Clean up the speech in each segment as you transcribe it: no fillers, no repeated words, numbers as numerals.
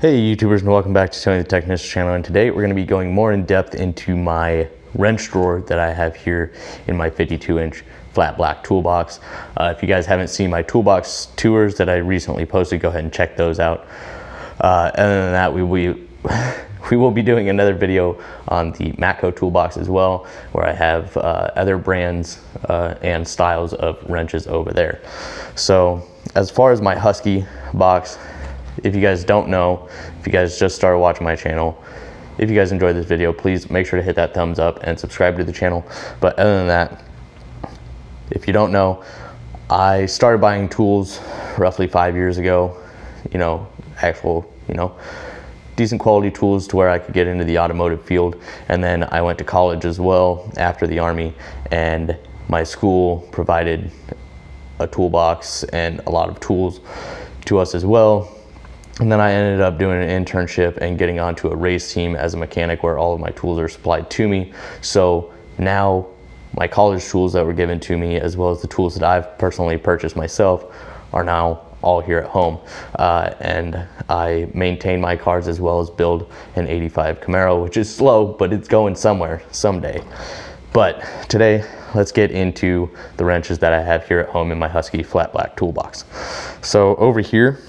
Hey YouTubers, and welcome back to Tony the Technician channel, and today we're going to be going more in depth into my wrench drawer that I have here in my 52-inch flat black toolbox. If you guys haven't seen my toolbox tours that I recently posted, go ahead and check those out. Other than that, we will be doing another video on the Matco Toolbox as well, where I have other brands and styles of wrenches over there. So as far as my Husky box, if you guys don't know, if you guys just started watching my channel, if you guys enjoyed this video, please make sure to hit that thumbs up and subscribe to the channel. But other than that, if you don't know, I started buying tools roughly 5 years ago, actual, decent quality tools to where I could get into the automotive field. And then I went to college as well after the Army, and my school provided a toolbox and a lot of tools to us as well. And then I ended up doing an internship and getting onto a race team as a mechanic, where all of my tools are supplied to me. So now my college tools that were given to me, as well as the tools that I've personally purchased myself, are now all here at home. And I maintain my cars as well as build an 85 Camaro, which is slow, but it's going somewhere someday. But today, let's get into the wrenches that I have here at home in my Husky flat black toolbox. So over here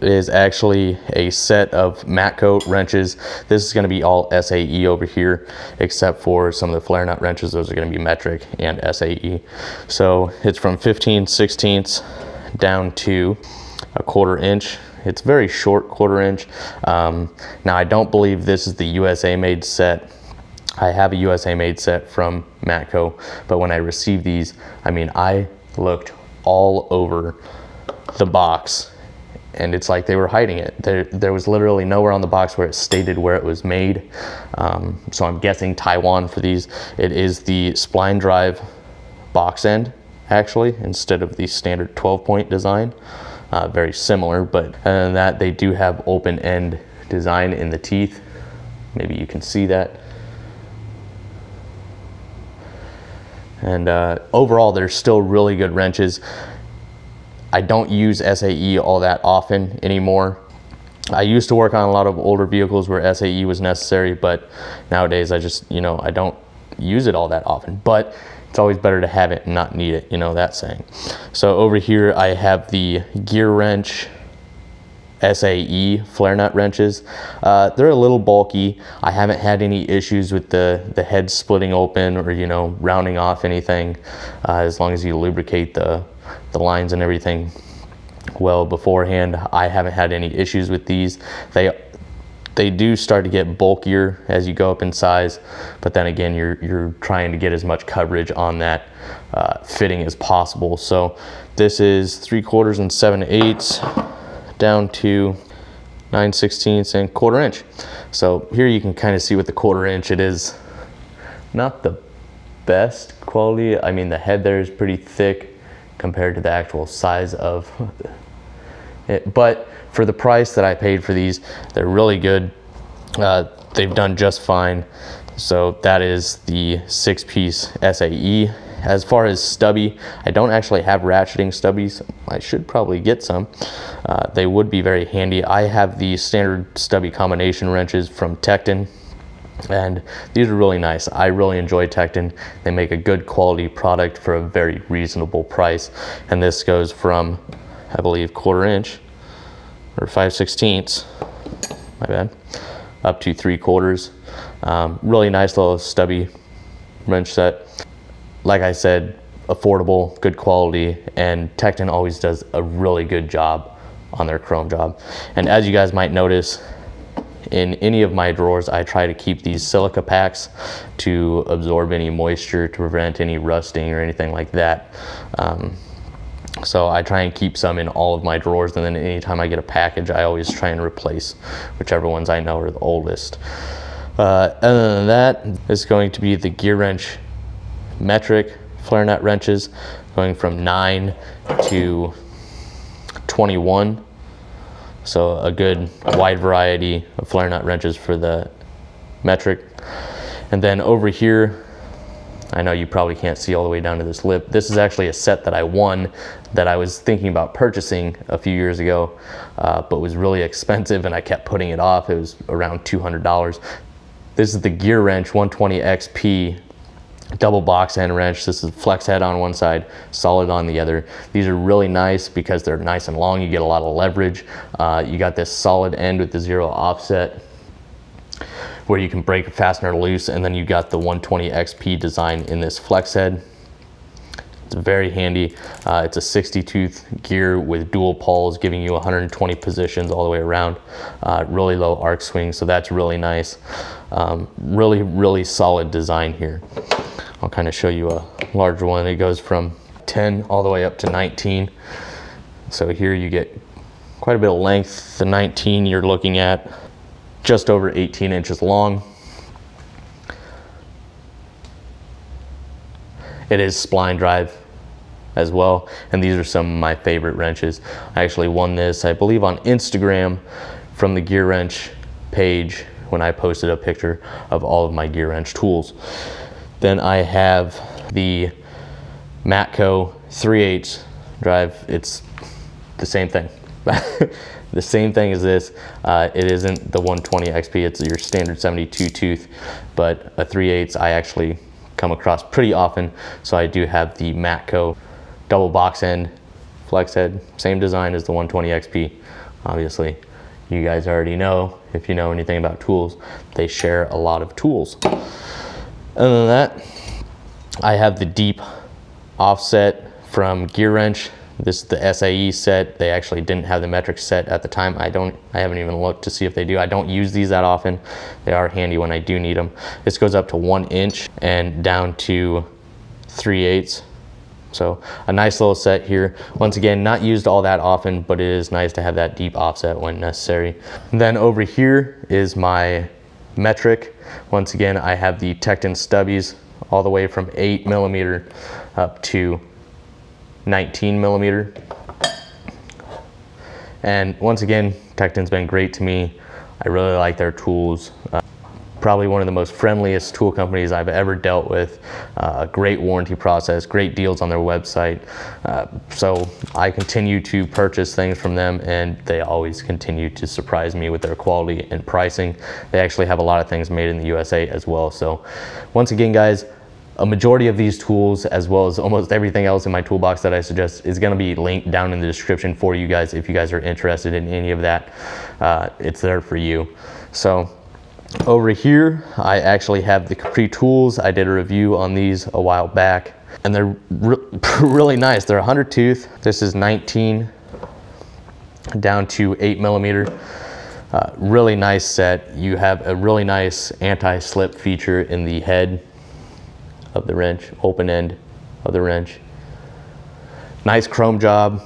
is actually a set of Matco wrenches. This is going to be all SAE over here, except for some of the flare nut wrenches. Those are going to be metric and SAE. So it's from 15/16 down to a 1/4 inch. It's very short 1/4 inch. Now I don't believe this is the USA made set. I have a USA made set from Matco, but when I received these, I looked all over the box, and it's like they were hiding it. There was literally nowhere on the box where it stated where it was made. So I'm guessing Taiwan for these. It is the spline drive box end, actually, instead of the standard 12-point design. Very similar, but other than that, they do have open end design in the teeth. Maybe you can see that. And overall, they're still really good wrenches. I don't use SAE all that often anymore. I used to work on a lot of older vehicles where SAE was necessary, but nowadays I just, I don't use it all that often. But it's always better to have it and not need it, that saying. So over here I have the Gearwrench SAE flare nut wrenches. They're a little bulky. I haven't had any issues with the head splitting open or rounding off anything, as long as you lubricate the lines and everything well beforehand. I haven't had any issues with these. They do start to get bulkier as you go up in size, but then again, you're trying to get as much coverage on that fitting as possible. So this is 3/4 and 7/8 down to 9/16 and 1/4 inch. So here you can kind of see with the 1/4 inch, it is not the best quality. The head there is pretty thick compared to the actual size of it, but for the price that I paid for these, they're really good. They've done just fine. So that is the 6-piece SAE. As far as stubby, I don't actually have ratcheting stubbies. I should probably get some. They would be very handy. I have the standard stubby combination wrenches from Tekton, and these are really nice. I really enjoy Tekton. They make a good quality product for a very reasonable price. And this goes from, I believe, 1/4 inch or 5/16, my bad, up to 3/4. Really nice little stubby wrench set. Like I said, affordable, good quality, and Tekton always does a really good job on their chrome job. And as you guys might notice, in any of my drawers, I try to keep these silica packs to absorb any moisture, to prevent any rusting or anything like that. So I try and keep some in all of my drawers, and then anytime I get a package, I always try and replace whichever ones I know are the oldest. Other than that, it's going to be the Gearwrench metric flare nut wrenches, going from 9 to 21. So a good wide variety of flare nut wrenches for the metric. And then over here, I know you probably can't see all the way down to this lip. This is actually a set that I won that I was thinking about purchasing a few years ago, but was really expensive and I kept putting it off. It was around $200. This is the Gearwrench 120 XP double box end wrench. This is flex head on one side, solid on the other. These are really nice because they're nice and long. You get a lot of leverage. You got this solid end with the 0 offset where you can break a fastener loose, and then you got the 120 XP design in this flex head. It's very handy. It's a 60 tooth gear with dual pulls, giving you 120 positions all the way around. Really low arc swing, so that's really nice. Really solid design here. I'll kind of show you a larger one. It goes from 10 all the way up to 19. So here you get quite a bit of length. The 19 you're looking at just over 18 inches long. It is spline drive as well, and these are some of my favorite wrenches. I actually won this, I believe, on Instagram from the Gearwrench page when I posted a picture of all of my Gearwrench tools. Then I have the Matco 3/8 drive. It's the same thing. The same thing as this. It isn't the 120 XP, it's your standard 72 tooth, but a 3/8 I actually come across pretty often. So I do have the Matco double box end flex head, same design as the 120 XP. Obviously, you guys already know, if you know anything about tools, they share a lot of tools. Other than that, I have the deep offset from Gearwrench. This is the SAE set. They actually didn't have the metric set at the time. I haven't even looked to see if they do. I don't use these that often. They are handy when I do need them. This goes up to 1 inch and down to 3/8. So a nice little set here. Once again, not used all that often, but it is nice to have that deep offset when necessary. And then over here is my metric. Once again, I have the Tecton Stubbies all the way from 8mm up to 19mm. And once again, Tecton's been great to me. I really like their tools. Probably one of the most friendliest tool companies I've ever dealt with. A great warranty process, great deals on their website. So I continue to purchase things from them, and they always continue to surprise me with their quality and pricing. They actually have a lot of things made in the USA as well. So once again, guys, a majority of these tools, as well as almost everything else in my toolbox that I suggest, is gonna be linked down in the description for you guys. If you guys are interested in any of that, it's there for you. So over here, I actually have the Capri tools. I did a review on these a while back, and they're really nice. They're 100 tooth. This is 19 down to 8mm. Really nice set. You have a really nice anti-slip feature in the head of the wrench, open end of the wrench. Nice chrome job,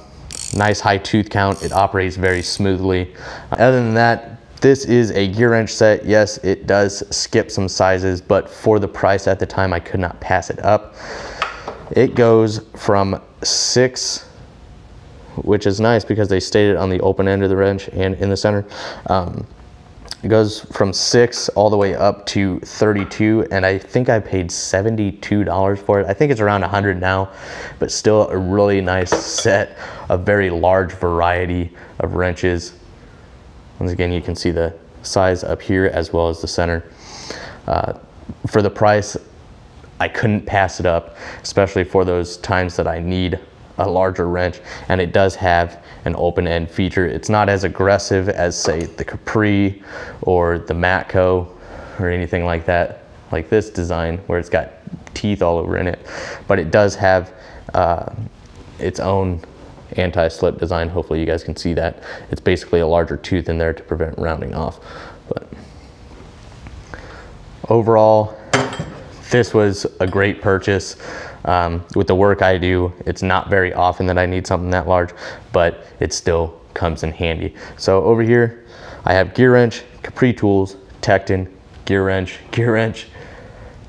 nice high tooth count. It operates very smoothly. Other than that, this is a Gearwrench set. Yes, it does skip some sizes, but for the price at the time, I could not pass it up. It goes from 6, which is nice because they stated on the open end of the wrench and in the center. It goes from 6 all the way up to 32, and I think I paid $72 for it. I think it's around 100 now, but still a really nice set, a very large variety of wrenches. Once again, you can see the size up here as well as the center. For the price, I couldn't pass it up, especially for those times that I need a larger wrench, and it does have an open end feature. It's not as aggressive as, say, the Capri or the Matco or anything like that, like this design where it's got teeth all over in it, but it does have its own anti-slip design. Hopefully you guys can see that. It's basically a larger tooth in there to prevent rounding off. But overall, this was a great purchase. With the work I do, it's not very often that I need something that large, but it still comes in handy. So over here, I have Gearwrench, Capri tools, Tecton, Gearwrench,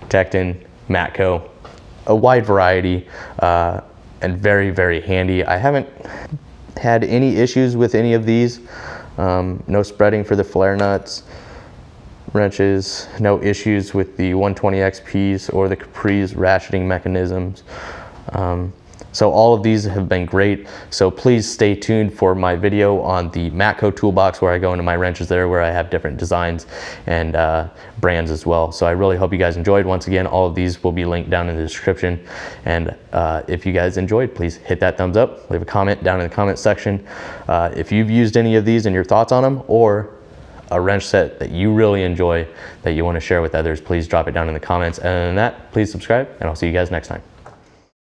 Tecton, Matco, a wide variety, and very, very handy. I haven't had any issues with any of these. No spreading for the flare nuts. wrenches, no issues with the 120XPs or the Capri's ratcheting mechanisms. So all of these have been great. So please stay tuned for my video on the Matco Toolbox, where I go into my wrenches there, where I have different designs and brands as well. So I really hope you guys enjoyed. Once again, all of these will be linked down in the description. And if you guys enjoyed, please hit that thumbs up, leave a comment down in the comment section. If you've used any of these and your thoughts on them, or a wrench set that you really enjoy that you want to share with others, please drop it down in the comments. And other than that, please subscribe, and I'll see you guys next time.